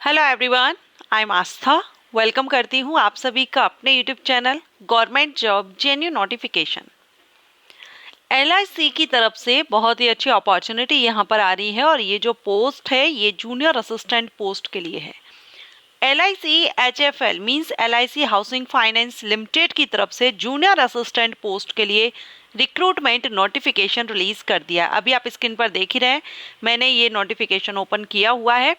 Hello everyone, I am Aastha. Welcome करती हूँ आप सभी का अपने YouTube channel government job जेन्यू notification. LIC की तरफ से बहुत ही अच्छी अपॉर्चुनिटी यहाँ पर आ रही है और ये जो पोस्ट है ये जूनियर असिस्टेंट पोस्ट के लिए है। LIC HFL means LIC housing finance limited की तरफ से जूनियर असिस्टेंट पोस्ट के लिए रिक्रूटमेंट नोटिफिकेशन रिलीज कर दिया। अभी आप स्क्रीन पर देख ही रहे हैं, मैंने ये नोटिफिकेशन ओपन किया हुआ है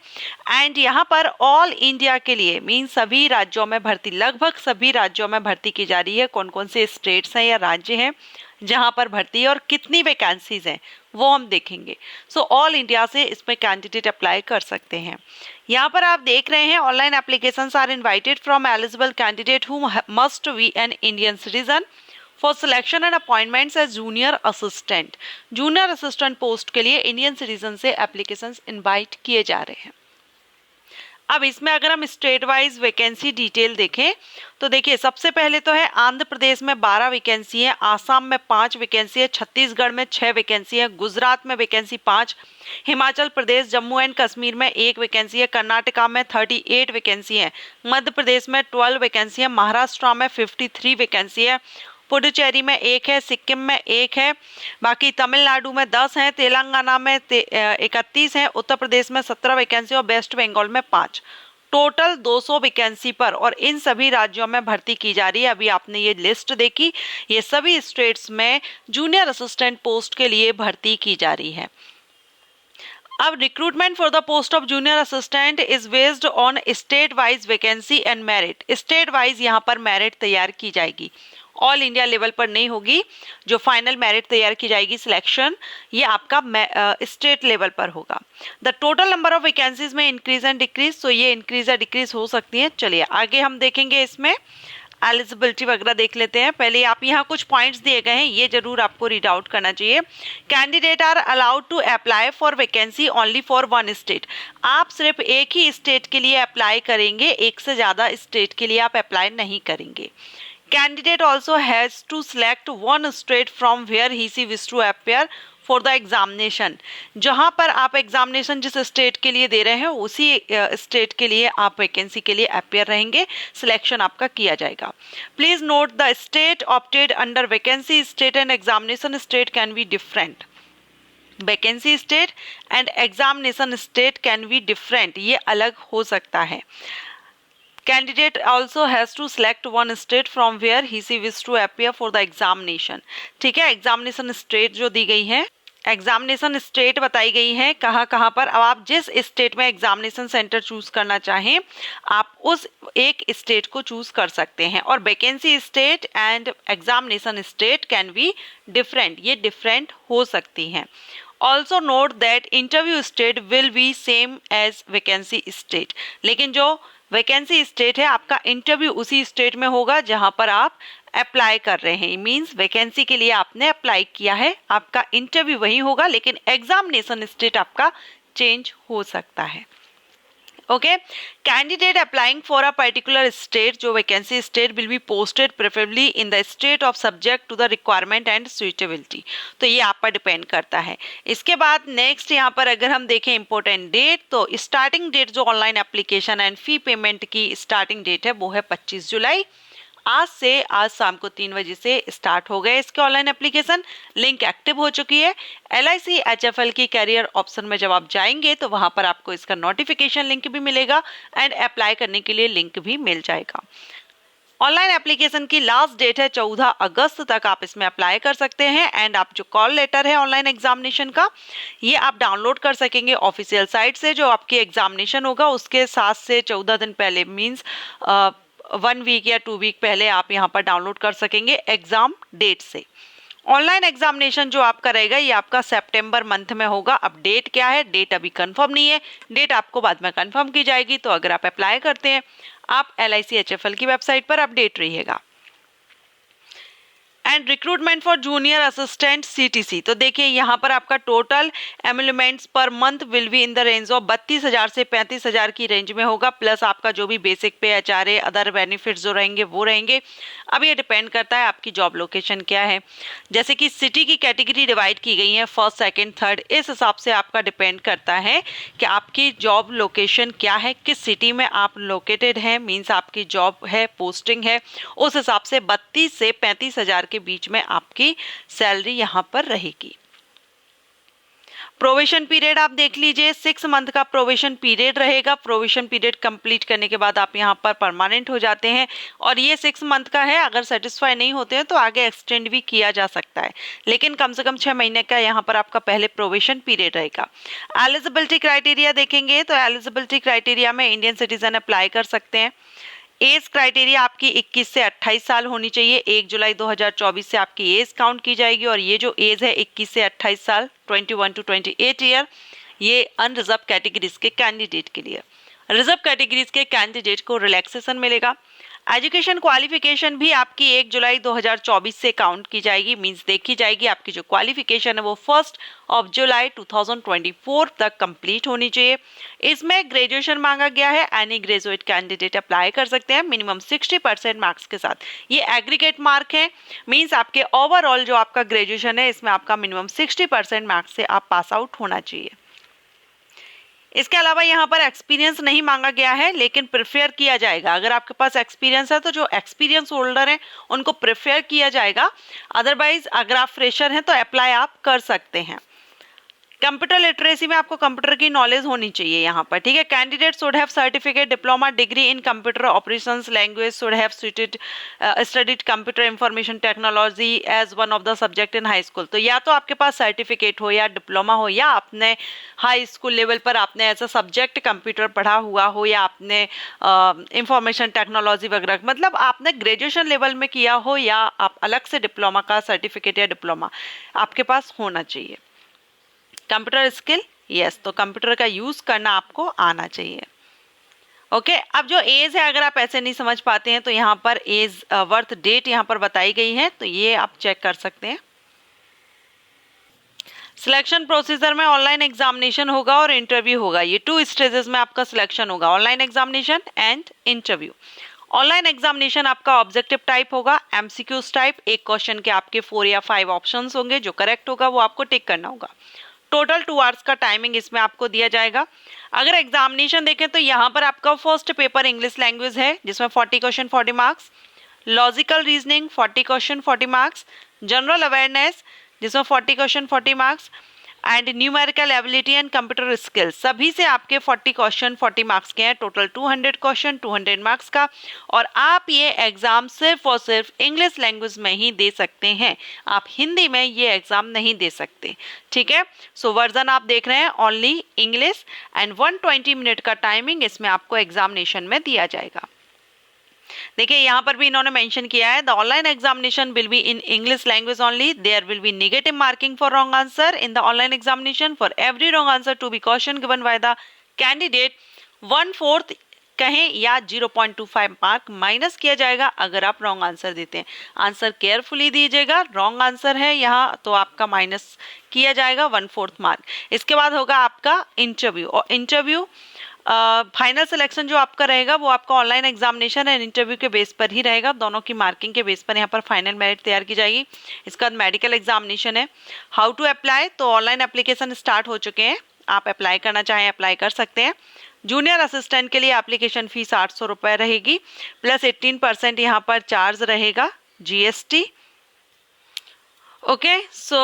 एंड यहाँ पर ऑल इंडिया के लिए मींस सभी राज्यों में भर्ती, लगभग सभी राज्यों में भर्ती की जा रही है। कौन कौन से स्टेट्स हैं या राज्य हैं जहां पर भर्ती है और कितनी वैकेंसीज हैं वो हम देखेंगे। सो ऑल इंडिया से इसमें कैंडिडेट अप्लाई कर सकते हैं। यहाँ पर आप देख रहे हैं online applications are invited from eligible candidate who must be an Indian citizen for selection and appointments as junior assistant. Junior assistant post के लिए इंडियन सिटीजन से एप्लीकेशंस इनवाइट किए जा रहे हैं। अब इसमें अगर हम स्टेट वाइज वैकेंसी डिटेल देखें तो देखिए, सबसे पहले तो है आंध्र प्रदेश में 12 वैकेंसी है, आसाम में 5 वैकेंसी है, छत्तीसगढ़ में 6 वैकेंसी है, गुजरात में वैकेंसी 5, हिमाचल प्रदेश जम्मू एंड कश्मीर में 1 वैकेंसी है, कर्नाटका में 38 वैकेंसी है, मध्य प्रदेश में 12 वैकेंसी है, महाराष्ट्र में 53 वैकेंसी है, पुडुचेरी में 1 है, सिक्किम में 1 है, बाकी तमिलनाडु में 10 है, तेलंगाना में 31 है, उत्तर प्रदेश में 17 वैकेंसी और वेस्ट बंगाल में 5। टोटल 200 वैकेंसी पर और इन सभी राज्यों में भर्ती की जा रही है। अभी आपने ये लिस्ट देखी, ये सभी स्टेट्स में जूनियर असिस्टेंट पोस्ट के लिए भर्ती की जा रही है। अब recruitment for the post of junior assistant is based on state wise vacancy and merit. State wise यहाँ पर मेरिट तैयार की जाएगी, ऑल इंडिया लेवल पर नहीं होगी। जो फाइनल मेरिट तैयार की जाएगी सिलेक्शन, ये आपका स्टेट लेवल पर होगा। The total number of vacancies में इंक्रीज एंड डिक्रीज, तो ये इंक्रीज या डिक्रीज हो सकती है। चलिए आगे हम देखेंगे, इसमें एलिजिबिलिटी वगैरह देख लेते हैं। पहले आप यहाँ कुछ पॉइंट्स दिए गए हैं, ये जरूर आपको रीड आउट करना चाहिए। Candidate are allowed to apply for vacancy only for one state. आप सिर्फ एक ही स्टेट के लिए अप्लाई करेंगे, एक से ज़्यादा स्टेट के लिए आप अप्लाई नहीं करेंगे। Candidate also has to select one state from where he wish to appear for the examination। जहां पर आप एग्जामिनेशन जिस स्टेट के लिए दे रहे हैं उसी स्टेट के लिए आप वैकेंसी के लिए अपेयर रहेंगे, सिलेक्शन आपका किया जाएगा। Please note the state opted under vacancy state and examination state can be different. Vacancy state and examination state can be different, ये अलग हो सकता है। Candidate also has to select one state from where he wish to appear for the examination। ठीक है, examination state जो दी गई है, एग्जामिनेशन स्टेट बताई गई है कहाँ कहाँ पर। अब आप जिस स्टेट में एग्जामिनेशन सेंटर चूज करना चाहें आप उस एक स्टेट को चूज कर सकते हैं। और vacancy state and examination state can be different, ये डिफरेंट हो सकती हैं। Also note that interview state will be same as vacancy state. लेकिन जो वैकेंसी स्टेट है आपका इंटरव्यू उसी स्टेट में होगा जहां पर आप अप्लाई कर रहे हैं। मींस वैकेंसी के लिए आपने अप्लाई किया है, आपका इंटरव्यू वही होगा, लेकिन एग्जामिनेशन स्टेट आपका चेंज हो सकता है। Okay, candidate applying for a particular state, जो vacancy state will be posted preferably in the state of subject to the requirement and suitability. तो ये आप पर डिपेंड करता है। इसके बाद नेक्स्ट यहाँ पर अगर हम देखें इंपॉर्टेंट डेट, तो स्टार्टिंग डेट जो online application and fee payment की स्टार्टिंग डेट है वो है 25 जुलाई। आज शाम को 3 बजे से स्टार्ट हो गए इसके ऑनलाइन एप्लीकेशन, लिंक एक्टिव हो चुकी है। LIC HFL की कैरियर ऑप्शन में जब आप जाएंगे तो वहां पर आपको इसका नोटिफिकेशन लिंक भी मिलेगा एंड अप्लाई करने के लिए लिंक भी मिल जाएगा। ऑनलाइन एप्लीकेशन की लास्ट डेट है 14 अगस्त तक आप इसमें अप्लाई कर सकते हैं एंड आप जो कॉल लेटर है ऑनलाइन एग्जामिनेशन का ये आप डाउनलोड कर सकेंगे ऑफिशियल साइट से। जो आपकी एग्जामिनेशन होगा उसके 7 से 14 दिन पहले मीन्स 1 वीक या 2 वीक पहले आप यहाँ पर डाउनलोड कर सकेंगे एग्जाम डेट से। ऑनलाइन एग्जामिनेशन जो आपका रहेगा ये आपका सितंबर मंथ में होगा। अब डेट क्या है, डेट अभी कंफर्म नहीं है, डेट आपको बाद में कंफर्म की जाएगी। तो अगर आप अप्लाई करते हैं आप LIC HFL की वेबसाइट पर अपडेट रहिएगा। And recruitment for junior assistant CTC। तो देखिए यहाँ पर आपका total emoluments per month will be in the range of 32,000 से 35,000 की रेंज में होगा, प्लस आपका जो भी बेसिक पे HRA अदर बेनिफिट्स जो रहेंगे वो रहेंगे। अब ये डिपेंड करता है आपकी जॉब लोकेशन क्या है। जैसे कि सिटी की कैटेगरी डिवाइड की गई है फर्स्ट सेकेंड थर्ड, इस हिसाब से आपका डिपेंड करता है कि आपकी जॉब लोकेशन क्या है, किस सिटी में आप लोकेटेड हैं, मीन्स आपकी जॉब है, पोस्टिंग है, उस हिसाब से 32 से 35,000 के बीच में आपकी सैलरी यहाँ पर रहेगी। प्रोविशन पीरियड आप देख लीजिए, 6 मंथ का प्रोविशन पीरियड रहेगा। प्रोविशन पीरियड कंप्लीट करने के बाद आप यहाँ पर परमानेंट हो जाते हैं और ये 6 मंथ का है। अगर सेटिस्फाई नहीं होते हैं तो आगे एक्सटेंड भी किया जा सकता है, लेकिन कम से कम 6 महीने का यहाँ पर आपका पहले प्रोविशन पीरियड रहेगा। एलिजिबिलिटी क्राइटेरिया देखेंगे तो एलिजिबिलिटी क्राइटेरिया में इंडियन सिटीजन अप्लाई कर सकते हैं। एज क्राइटेरिया आपकी 21 से 28 साल होनी चाहिए। 1 जुलाई 2024 से आपकी एज काउंट की जाएगी और ये जो एज है 21 से 28 साल 21 टू 28 ईयर, ये अनरिजर्व कैटेगरीज के कैंडिडेट के लिए। रिजर्व कैटेगरीज के कैंडिडेट को रिलैक्सेशन मिलेगा। एजुकेशन क्वालिफिकेशन भी आपकी 1 जुलाई 2024 से काउंट की जाएगी, मींस देखी जाएगी आपकी जो क्वालिफिकेशन है वो 1 जुलाई 2024 तक कंप्लीट होनी चाहिए। इसमें ग्रेजुएशन मांगा गया है, एनी ग्रेजुएट कैंडिडेट अप्लाई कर सकते हैं मिनिमम 60% मार्क्स के साथ। ये एग्रीगेट मार्क है, मींस आपके ओवरऑल जो आपका ग्रेजुएशन है इसमें आपका मिनिमम 60% मार्क्स से आप पास आउट होना चाहिए। इसके अलावा यहाँ पर एक्सपीरियंस नहीं मांगा गया है, लेकिन प्रेफर किया जाएगा। अगर आपके पास एक्सपीरियंस है तो जो एक्सपीरियंस होल्डर हैं उनको प्रेफर किया जाएगा। अदरवाइज अगर आप फ्रेशर हैं तो अप्लाई आप कर सकते हैं। कंप्यूटर लिटरेसी में आपको कंप्यूटर की नॉलेज होनी चाहिए यहाँ पर, ठीक है। Candidate should have certificate diploma degree in computer operations language, should have studied computer information technology as one of the subject in high school. तो या तो आपके पास सर्टिफिकेट हो या डिप्लोमा हो या आपने हाई स्कूल लेवल पर आपने एज अ सब्जेक्ट कंप्यूटर पढ़ा हुआ हो या आपने इंफॉर्मेशन टेक्नोलॉजी वगैरह, मतलब आपने ग्रेजुएशन लेवल में किया हो या आप अलग से डिप्लोमा का सर्टिफिकेट या डिप्लोमा आपके पास होना चाहिए। कंप्यूटर स्किल, यस, तो कंप्यूटर का यूज करना आपको आना चाहिए। ओके, अब जो एज है अगर आप ऐसे नहीं समझ पाते हैं तो यहाँ पर एज बर्थ डेट यहाँ पर बताई गई है, तो ये आप चेक कर सकते हैं। सिलेक्शन प्रोसीजर में ऑनलाइन एग्जामिनेशन होगा और इंटरव्यू होगा। ये 2 स्टेजेस में आपका सिलेक्शन होगा, online examination and interview. Online examination आपका ऑब्जेक्टिव टाइप होगा, MCQs टाइप। एक क्वेश्चन के आपके 4 या 5 ऑप्शंस होंगे, जो करेक्ट होगा वो आपको टिक करना होगा। टोटल 2 आवर्स का टाइमिंग इसमें आपको दिया जाएगा। अगर एग्जामिनेशन देखें तो यहाँ पर आपका फर्स्ट पेपर इंग्लिश लैंग्वेज है जिसमें 40 question 40 marks, logical reasoning 40 question 40 marks, general awareness जिसमें 40 question 40 marks and numerical ability and computer skills, सभी से आपके 40 क्वेश्चन 40 मार्क्स के हैं। टोटल 200 क्वेश्चन 200 मार्क्स का, और आप ये एग्जाम सिर्फ और सिर्फ इंग्लिश लैंग्वेज में ही दे सकते हैं, आप हिंदी में ये एग्जाम नहीं दे सकते, ठीक है। सो वर्जन आप देख रहे हैं ओनली इंग्लिश एंड 120 मिनट का टाइमिंग इसमें आपको एग्जामिनेशन में दिया जाएगा। देखिए यहाँ पर भी इन्होंने मेंशन किया है, the online examination will be in English language only, there will be negative marking for wrong answer in the online examination, for every wrong answer to be question given by the candidate 1/4 कहें या 0.25 mark minus किया जाएगा अगर आप wrong answer देते हैं। Answer carefully दीजिएगा, wrong answer है यहाँ तो आपका माइनस किया जाएगा 1/4 मार्क। इसके बाद होगा आपका इंटरव्यू, और इंटरव्यू फाइनल सिलेक्शन जो आपका रहेगा वो आपका ऑनलाइन एग्जामिनेशन एंड इंटरव्यू के बेस पर ही रहेगा, दोनों की मार्किंग के बेस पर यहाँ पर फाइनल मेरिट तैयार की जाएगी। इसके बाद मेडिकल एग्जामिनेशन है। हाउ टू अप्लाई, तो ऑनलाइन एप्लीकेशन स्टार्ट हो चुके हैं, आप अप्लाई करना चाहें अप्लाई कर सकते हैं। जूनियर असिस्टेंट के लिए एप्लीकेशन फीस 800 रुपये रहेगी, प्लस 18% यहाँ पर चार्ज रहेगा GST। ओके, सो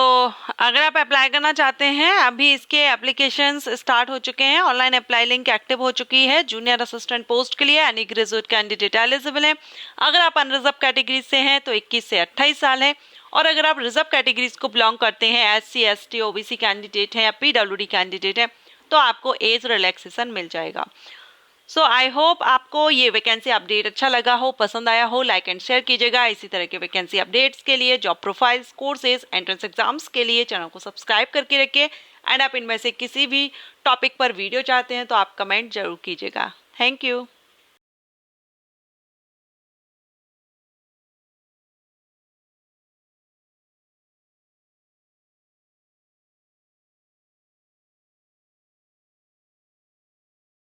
अगर आप अप्लाई करना चाहते हैं, अभी इसके एप्लीकेशंस स्टार्ट हो चुके हैं, ऑनलाइन अप्लाई लिंक एक्टिव हो चुकी है। जूनियर असिस्टेंट पोस्ट के लिए एनी ग्रेजुएट कैंडिडेट एलिजिबल है। अगर आप अनरिजर्व कैटेगरी से हैं तो 21 से 28 साल है, और अगर आप रिजर्व कैटेगरीज को बिलोंग करते हैं, SC ST OBC कैंडिडेट हैं या PWD कैंडिडेट हैं, तो आपको एज रिलैक्सेशन मिल जाएगा। सो आई होप आपको ये वैकेंसी अपडेट अच्छा लगा हो, पसंद आया हो। लाइक एंड शेयर कीजिएगा। इसी तरह के वैकेंसी अपडेट्स के लिए, job profiles, courses, entrance exams के लिए चैनल को सब्सक्राइब करके रखिए। एंड आप इनमें से किसी भी टॉपिक पर वीडियो चाहते हैं तो आप कमेंट जरूर कीजिएगा। Thank you.